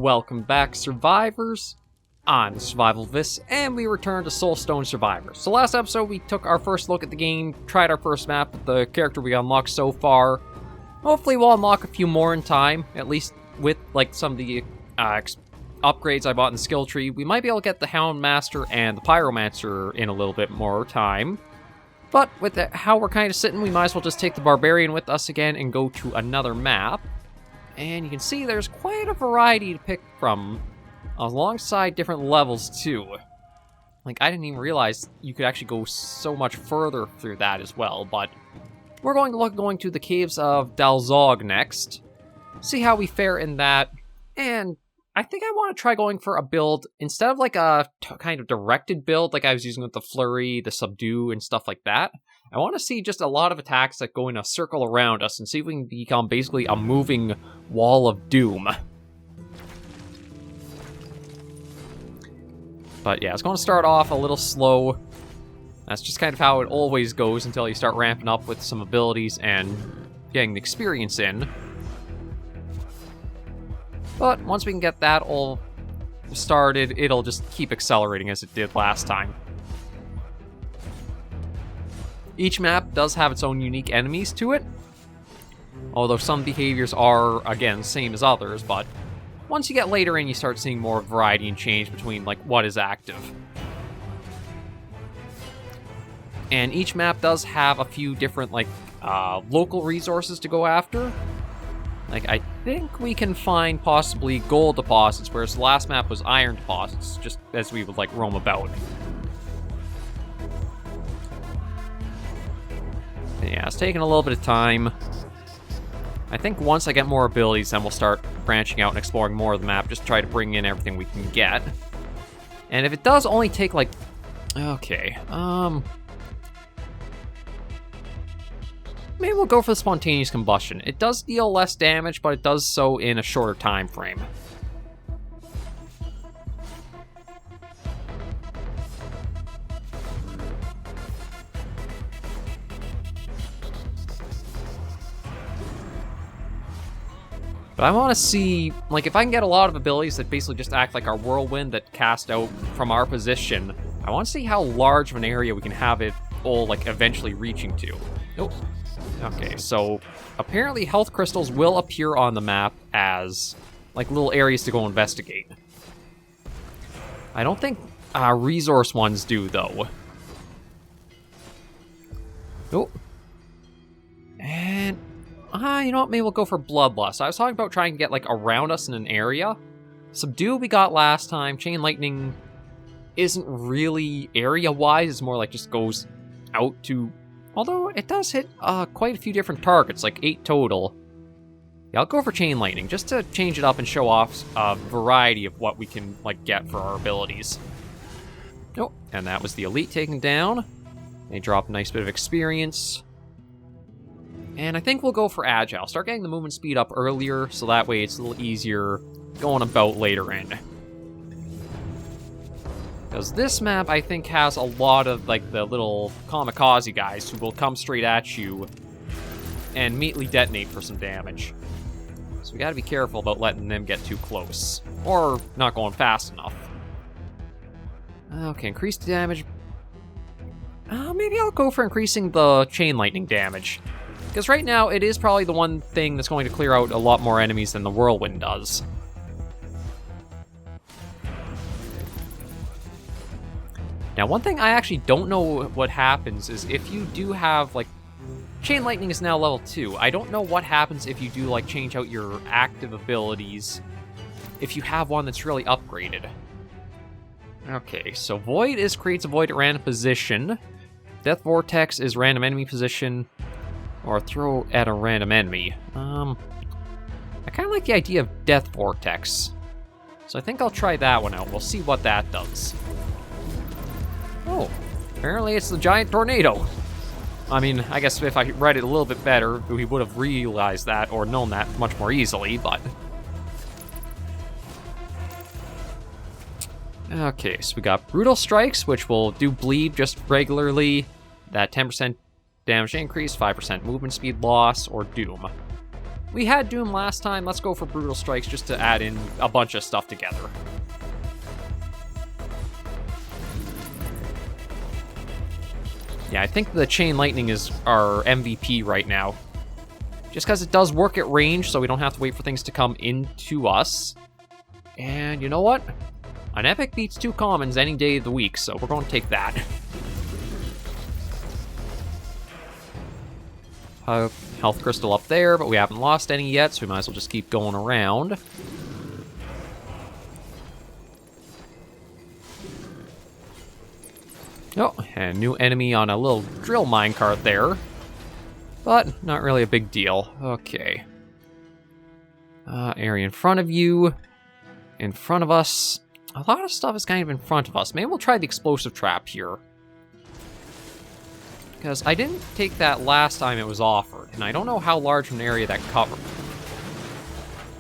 Welcome back, survivors. I'm Survivalvis, and we return to Soulstone Survivors. So last episode, we took our first look at the game, tried our first map with the character we unlocked so far. Hopefully we'll unlock a few more in time, at least with like some of the upgrades I bought in the skill tree. We might be able to get the Houndmaster and the Pyromancer in a little bit more time. But with how we're kind of sitting, we might as well just take the Barbarian with us again and go to another map. And you can see there's quite a variety to pick from, alongside different levels too. Like, I didn't even realize you could actually go so much further through that as well, but we're going to look going to the caves of Dalzog next, see how we fare in that, and I think I want to try going for a build, instead of like a kind of directed build like I was using with the Flurry, the Subdue, and stuff like that. I want to see just a lot of attacks that go in a circle around us and see if we can become basically a moving wall of doom. But yeah, it's going to start off a little slow. That's just kind of how it always goes until you start ramping up with some abilities and getting the experience in. But once we can get that all started, it'll just keep accelerating as it did last time. Each map does have its own unique enemies to it, although some behaviors are, again, same as others, but once you get later in, you start seeing more variety and change between, like, what is active. And each map does have a few different, like, local resources to go after. Like, I think we can find possibly gold deposits, whereas the last map was iron deposits, just as we would, like, roam about. Yeah, it's taking a little bit of time. I think once I get more abilities, then we'll start branching out and exploring more of the map, just try to bring in everything we can get. And if it does only take, like... Okay, maybe we'll go for the spontaneous combustion. It does deal less damage, but it does so in a shorter time frame. But I want to see, like, if I can get a lot of abilities that basically just act like our whirlwind that cast out from our position, I want to see how large of an area we can have it all, like, eventually reaching to. Oh. Okay, so apparently health crystals will appear on the map as, like, little areas to go investigate. I don't think resource ones do, though. Oh. And... you know what, maybe we'll go for Bloodlust. I was talking about trying to get, like, around us in an area. Subdue we got last time. Chain Lightning isn't really area-wise. It's more like just goes out to... Although, it does hit quite a few different targets, like 8 total. Yeah, I'll go for Chain Lightning, just to change it up and show off a variety of what we can, like, get for our abilities. Oh, and that was the Elite taken down. They drop a nice bit of experience. And I think we'll go for Agile. Start getting the movement speed up earlier, so that way it's a little easier going about later in. Because this map, I think, has a lot of, like, the little kamikaze guys who will come straight at you and immediately detonate for some damage. So we gotta be careful about letting them get too close. Or not going fast enough. Okay, increase the damage. Maybe I'll go for increasing the Chain Lightning damage. Because right now, it is probably the one thing that's going to clear out a lot more enemies than the Whirlwind does. Now, one thing I actually don't know what happens is if you do have, like... Chain Lightning is now level 2. I don't know what happens if you do, like, change out your active abilities if you have one that's really upgraded. Okay, so Void creates a void at random position. Death Vortex is random enemy position. Or throw at a random enemy. I kind of like the idea of Death Vortex. So I think I'll try that one out. We'll see what that does. Oh, apparently it's the giant tornado. I mean, I guess if I read it a little bit better, we would have realized that or known that much more easily, but... Okay, so we got Brutal Strikes, which will do bleed just regularly. That 10% damage increase, 5% movement speed loss, or Doom. We had Doom last time. Let's go for Brutal Strikes just to add in a bunch of stuff together. Yeah, I think the Chain Lightning is our MVP right now. Just because it does work at range, so we don't have to wait for things to come into us. And you know what? An Epic beats 2 commons any day of the week, so we're going to take that. Health crystal up there, but we haven't lost any yet, so we might as well just keep going around. Oh, and new enemy on a little drill minecart there. But not really a big deal. Okay. Area in front of you. In front of us. A lot of stuff is kind of in front of us. Maybe we'll try the explosive trap here. Because I didn't take that last time it was offered, and I don't know how large an area that covered.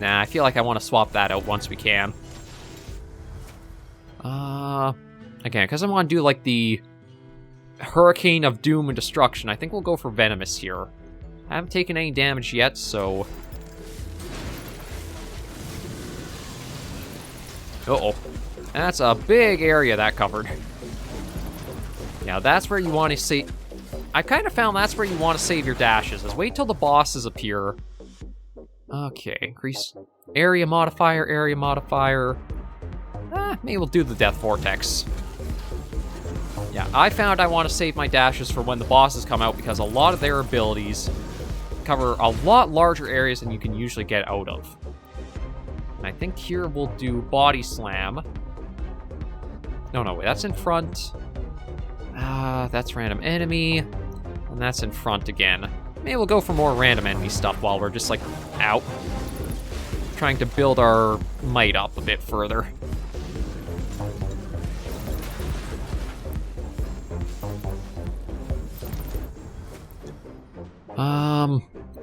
Nah, I feel like I want to swap that out once we can. Again, because I want to do like the Hurricane of Doom and Destruction, I think we'll go for Venomous here. I haven't taken any damage yet, so... Uh-oh. That's a big area that covered. Yeah, that's where you want to see... I kind of found that's where you want to save your dashes, is wait till the bosses appear. Okay, increase area modifier, area modifier. Maybe we'll do the Death Vortex. Yeah, I found I want to save my dashes for when the bosses come out because a lot of their abilities cover a lot larger areas than you can usually get out of. And I think here we'll do Body Slam. No, wait, that's in front. That's random enemy. And that's in front again. Maybe we'll go for more random enemy stuff while we're just, like, out. Trying to build our might up a bit further.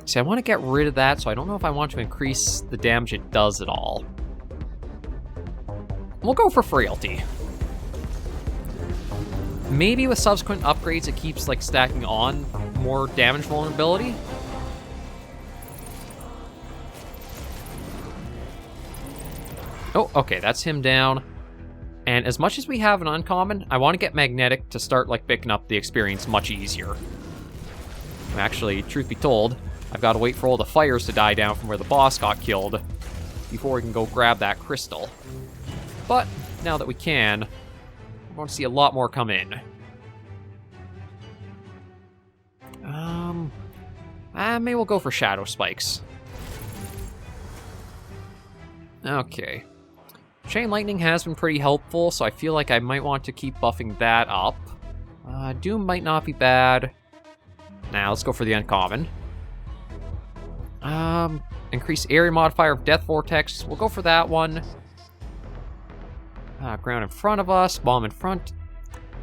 See, I want to get rid of that, so I don't know if I want to increase the damage it does at all. We'll go for Frailty. Maybe with subsequent upgrades it keeps, like, stacking on more damage vulnerability. Oh, okay, that's him down. And as much as we have an uncommon, I want to get Magnetic to start, like, picking up the experience much easier. Actually, truth be told, I've got to wait for all the fires to die down from where the boss got killed before we can go grab that crystal. But now that we can, we're going to see a lot more come in. Maybe we'll go for Shadow Spikes. Okay. Chain Lightning has been pretty helpful, so I feel like I might want to keep buffing that up. Doom might not be bad. Now, let's go for the uncommon. Increase area modifier of Death Vortex. We'll go for that one. Ground in front of us, bomb in front.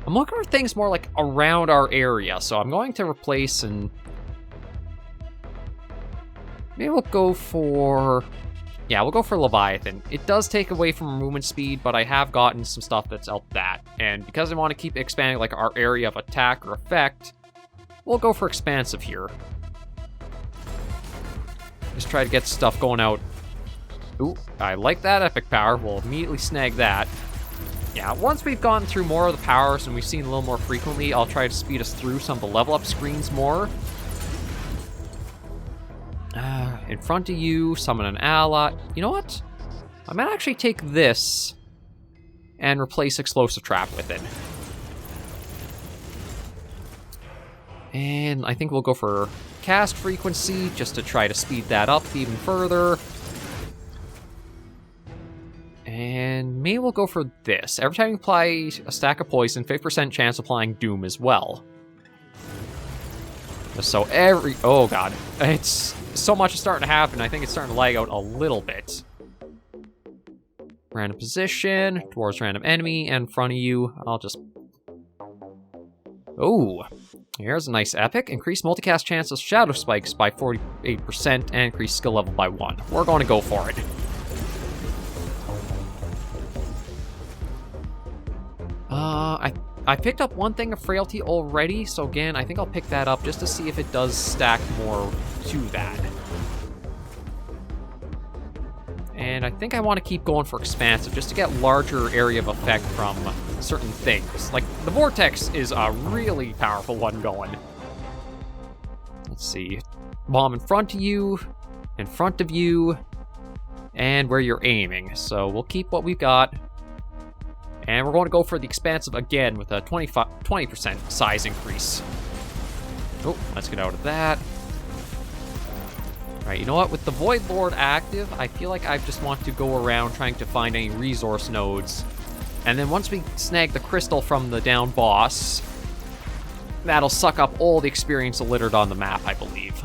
I'm looking for things more like around our area, so I'm going to replace and... Maybe we'll go for... Yeah, we'll go for Leviathan. It does take away from movement speed, but I have gotten some stuff that's helped that. And because I want to keep expanding like our area of attack or effect, we'll go for Expansive here. Just try to get stuff going out. Ooh, I like that epic power. We'll immediately snag that. Yeah, once we've gone through more of the powers and we've seen a little more frequently, I'll try to speed us through some of the level up screens more. In front of you, summon an ally. You know what? I might actually take this and replace Explosive Trap with it. And I think we'll go for cast frequency just to try to speed that up even further. And maybe we'll go for this. Every time you apply a stack of poison, 50% chance of applying Doom as well. So oh god, it's so much is starting to happen. I think it's starting to lag out a little bit. Random position, towards random enemy, and in front of you. I'll just... Oh, here's a nice epic. Increase multicast chance of Shadow Spikes by 48% and increase skill level by 1. We're going to go for it. I picked up one thing of Frailty already, so again, I think I'll pick that up just to see if it does stack more to that. And I think I want to keep going for Expansive, just to get larger area of effect from certain things. Like, the Vortex is a really powerful one going. Let's see. Bomb in front of you, and where you're aiming. So we'll keep what we've got. And we're going to go for the Expansive again with a 20% size increase. Oh, let's get out of that. Alright, you know what? With the Void Lord active, I feel like I just want to go around trying to find any resource nodes. And then once we snag the crystal from the down boss, that'll suck up all the experience littered on the map, I believe.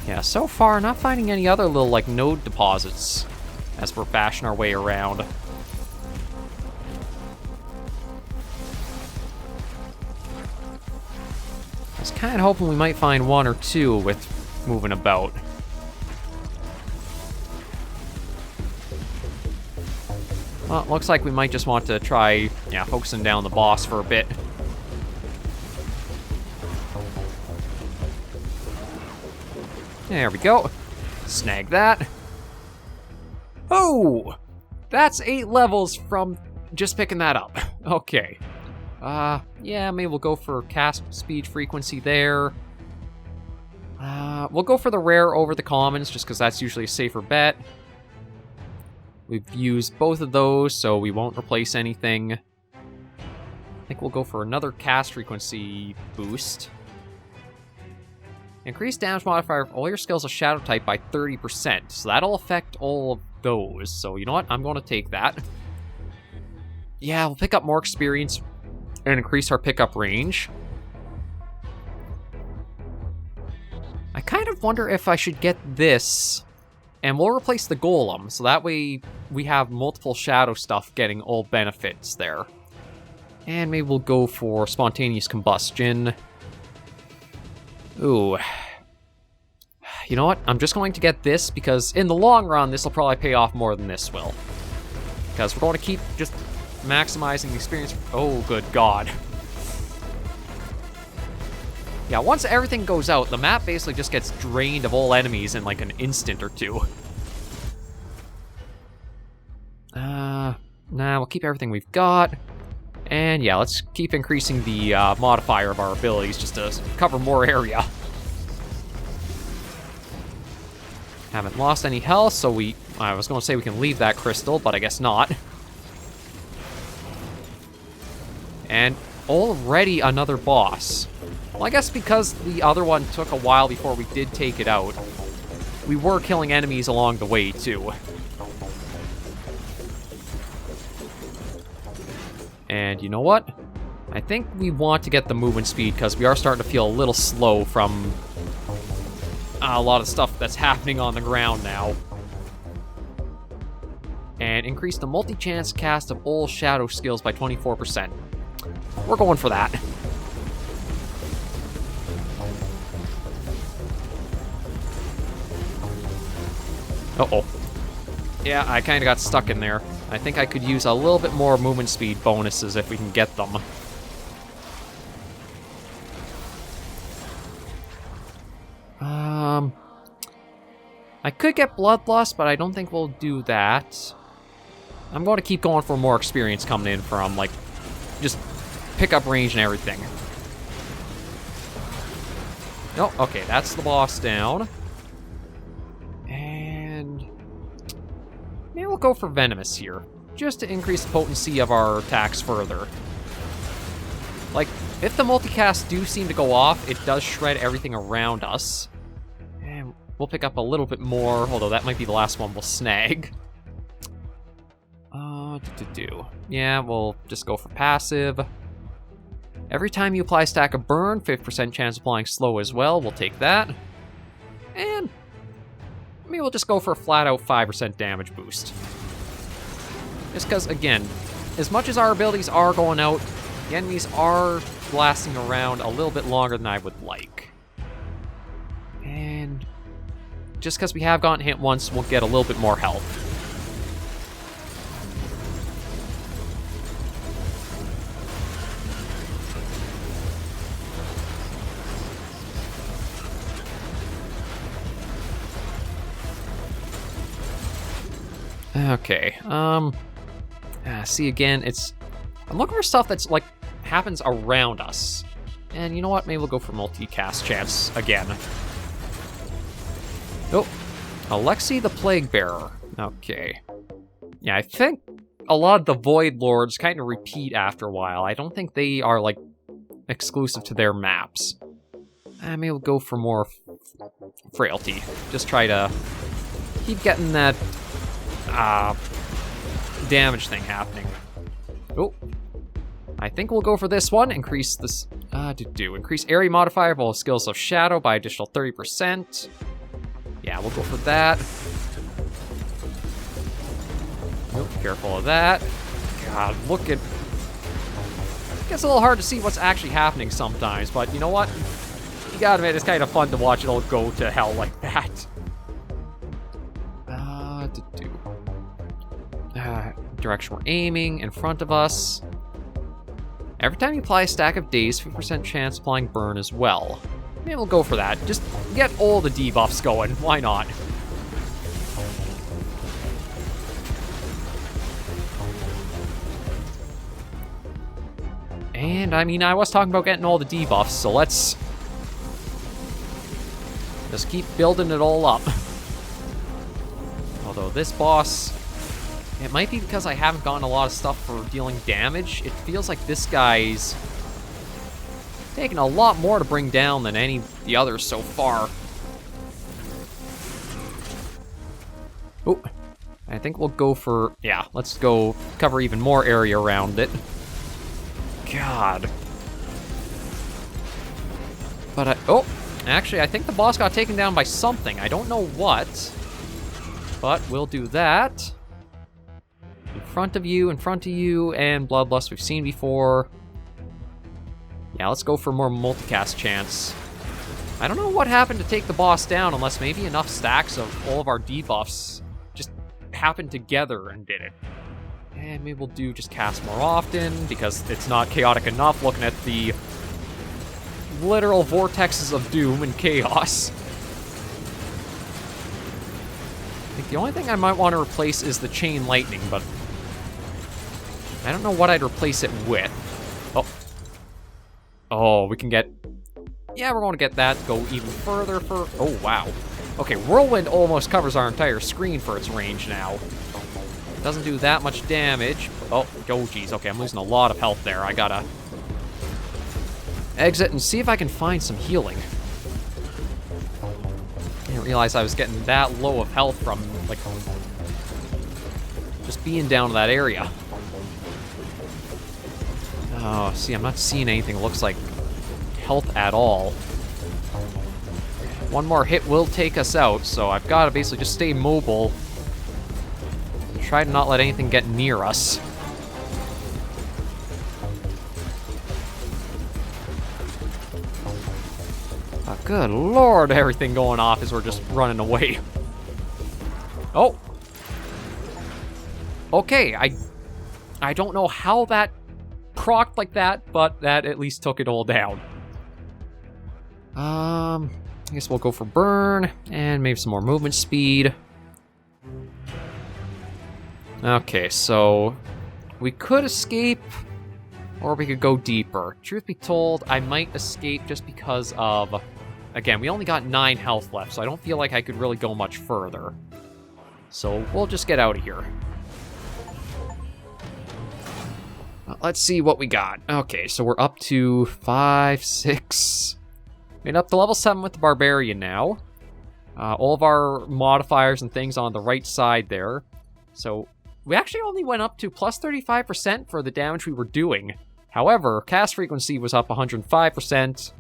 Yeah, so far, not finding any other little, like, node deposits as we're bashing our way around. I was kind of hoping we might find one or two with moving about. Well, it looks like we might just want to try, yeah, focusing down the boss for a bit. There we go. Snag that. Oh! That's 8 levels from just picking that up. Okay. Yeah, maybe we'll go for cast speed frequency there. We'll go for the rare over the commons, just because that's usually a safer bet. We've used both of those, so we won't replace anything. I think we'll go for another cast frequency boost. Increase damage modifier of all your skills of Shadow type by 30%, so that'll affect all of those. So you know what? I'm going to take that. Yeah, we'll pick up more experience and increase our pickup range. I kind of wonder if I should get this, and we'll replace the golem, so that way we have multiple shadow stuff getting all benefits there. And maybe we'll go for spontaneous combustion. Ooh. You know what? I'm just going to get this, because in the long run, this will probably pay off more than this will. Because we're going to keep just maximizing the experience. Oh, good God. Yeah, once everything goes out, the map basically just gets drained of all enemies in like an instant or two. Nah, we'll keep everything we've got. And yeah, let's keep increasing the modifier of our abilities just to cover more area. Haven't lost any health, so I was going to say we can leave that crystal, but I guess not. And already another boss. Well, I guess because the other one took a while before we did take it out, we were killing enemies along the way, too. And you know what? I think we want to get the movement speed, because we are starting to feel a little slow from a lot of stuff that's happening on the ground now. And increase the multi-chance cast of all shadow skills by 24%. We're going for that. Uh-oh. Yeah, I kind of got stuck in there. I think I could use a little bit more movement speed bonuses if we can get them. I could get Bloodlust, but I don't think we'll do that. I'm going to keep going for more experience coming in from, like, just pick up range and everything. Oh, okay, that's the boss down. And maybe we'll go for Venomous here, just to increase the potency of our attacks further. Like, if the multicasts do seem to go off, it does shred everything around us. And we'll pick up a little bit more, although that might be the last one we'll snag. Yeah, we'll just go for passive. Every time you apply Stack of Burn, 50% chance of applying slow as well. We'll take that. And maybe we'll just go for a flat-out 5% damage boost. Just because, again, as much as our abilities are going out, the enemies are lasting around a little bit longer than I would like. And just because we have gotten hit once, we'll get a little bit more health. Okay, see again, I'm looking for stuff that's, like, happens around us. And you know what, maybe we'll go for multicast chance again. Oh, Alexi the Plague Bearer. Okay. Yeah, I think a lot of the Void Lords kind of repeat after a while. I don't think they are, like, exclusive to their maps. Maybe we'll go for more frailty. Just try to keep getting that damage thing happening. Oh, I think we'll go for this one. Increase this, increase area modifier of skills of shadow by additional 30%. Yeah, we'll go for that. Oh, careful of that. God, look at... It gets a little hard to see what's actually happening sometimes, but you know what? You gotta admit, it's kind of fun to watch it all go to hell like that. Direction we're aiming, in front of us. Every time you apply a stack of days, 50% chance applying burn as well. Maybe we'll go for that. Just get all the debuffs going. Why not? And, I mean, I was talking about getting all the debuffs, so let's just keep building it all up. Although this boss... It might be because I haven't gotten a lot of stuff for dealing damage. It feels like this guy's taking a lot more to bring down than any of the others so far. Oh, I think we'll go for... Yeah, let's go cover even more area around it. God. But oh, actually, I think the boss got taken down by something. I don't know what. But we'll do that. In front of you, and Bloodlust we've seen before. Yeah, let's go for more multicast chance. I don't know what happened to take the boss down, unless maybe enough stacks of all of our debuffs just happened together and did it. And maybe we'll do just cast more often, because it's not chaotic enough looking at the literal vortexes of doom and chaos. I think the only thing I might want to replace is the chain lightning, but I don't know what I'd replace it with. Oh. Oh, we can get... Yeah, we're going to get that to go even further for... Oh, wow. Okay, Whirlwind almost covers our entire screen for its range now. Doesn't do that much damage. Oh, geez. Okay, I'm losing a lot of health there. I gotta exit and see if I can find some healing. I didn't realize I was getting that low of health from, like, just being down to that area. Oh, see, I'm not seeing anything that looks like health at all. One more hit will take us out, so I've got to basically just stay mobile. Try to not let anything get near us. Oh, good lord, everything going off as we're just running away. Oh. Okay, I don't know how that procced like that, but that at least took it all down. I guess we'll go for burn, and maybe some more movement speed. Okay, so we could escape, or we could go deeper. Truth be told, I might escape just because of, again, we only got 9 health left, so I don't feel like I could really go much further. So we'll just get out of here. Let's see what we got. Okay, so we're up to 5, 6. Made up to level 7 with the Barbarian now. All of our modifiers and things on the right side there. So we actually only went up to plus 35% for the damage we were doing. However, cast frequency was up 105%,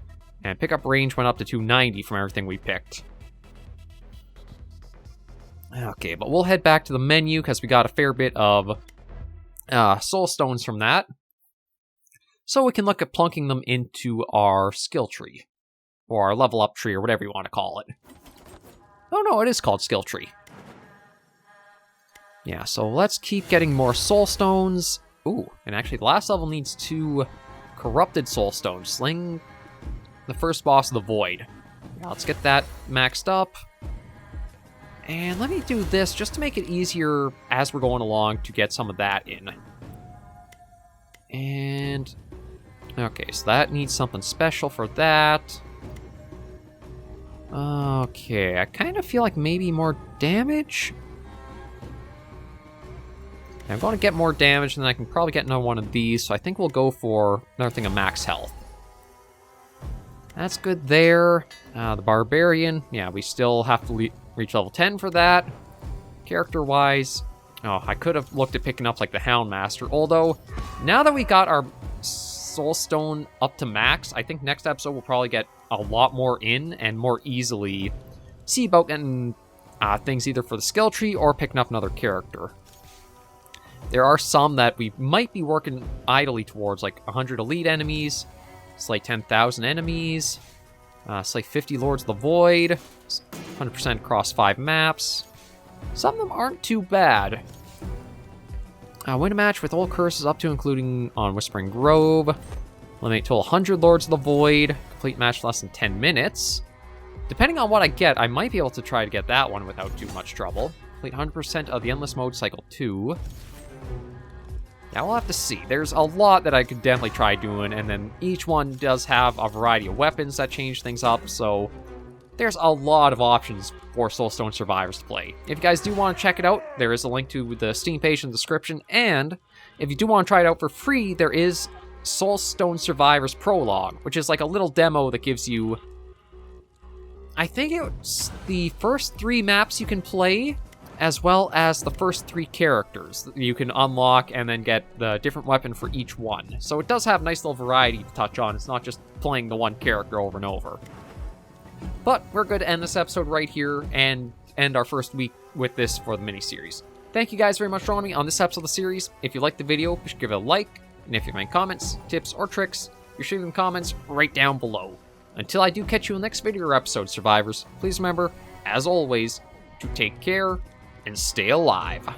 and pickup range went up to 290 from everything we picked. Okay, but we'll head back to the menu because we got a fair bit of soul stones from that. So we can look at plunking them into our skill tree. Or our level up tree, or whatever you want to call it. Oh no, it is called skill tree. Yeah, so let's keep getting more soul stones. Ooh, and actually the last level needs 2 corrupted soul stones. Sling the first boss of the void. Yeah, let's get that maxed up. And let me do this just to make it easier as we're going along to get some of that in. And... okay, so that needs something special for that. Okay, I kind of feel like maybe more damage? I'm going to get more damage, and then I can probably get another one of these, so I think we'll go for another thing of max health. That's good there. The Barbarian, yeah, we still have to reach level 10 for that. Character-wise, oh, I could have looked at picking up, like, the Houndmaster, although, now that we got our Soulstone up to max, I think next episode we'll probably get a lot more in and more easily see about getting things either for the skill tree or picking up another character. There are some that we might be working idly towards, like 100 elite enemies, slay 10,000 enemies, slay 50 Lords of the Void, 100% across 5 maps. Some of them aren't too bad. Win a match with all curses up to including on Whispering Grove. Eliminate total 100 Lords of the Void. Complete match less than 10 minutes. Depending on what I get, I might be able to try to get that one without too much trouble. Complete 100% of the Endless Mode Cycle 2. Now we'll have to see. There's a lot that I could definitely try doing, and then each one does have a variety of weapons that change things up, so there's a lot of options for Soulstone Survivors to play. If you guys do want to check it out, there is a link to the Steam page in the description, and if you do want to try it out for free, there is Soulstone Survivors Prologue, which is like a little demo that gives you, I think it's the first 3 maps you can play, as well as the first 3 characters that you can unlock and then get the different weapon for each one. So it does have a nice little variety to touch on. It's not just playing the one character over and over. But we're good to end this episode right here and end our first week with this for the mini-series. Thank you guys very much for joining me on this episode of the series. If you liked the video, be sure to give it a like. And if you have any comments, tips, or tricks, you should leave them comments right down below. Until I do catch you in the next video or episode, Survivors, please remember, as always, to take care and stay alive.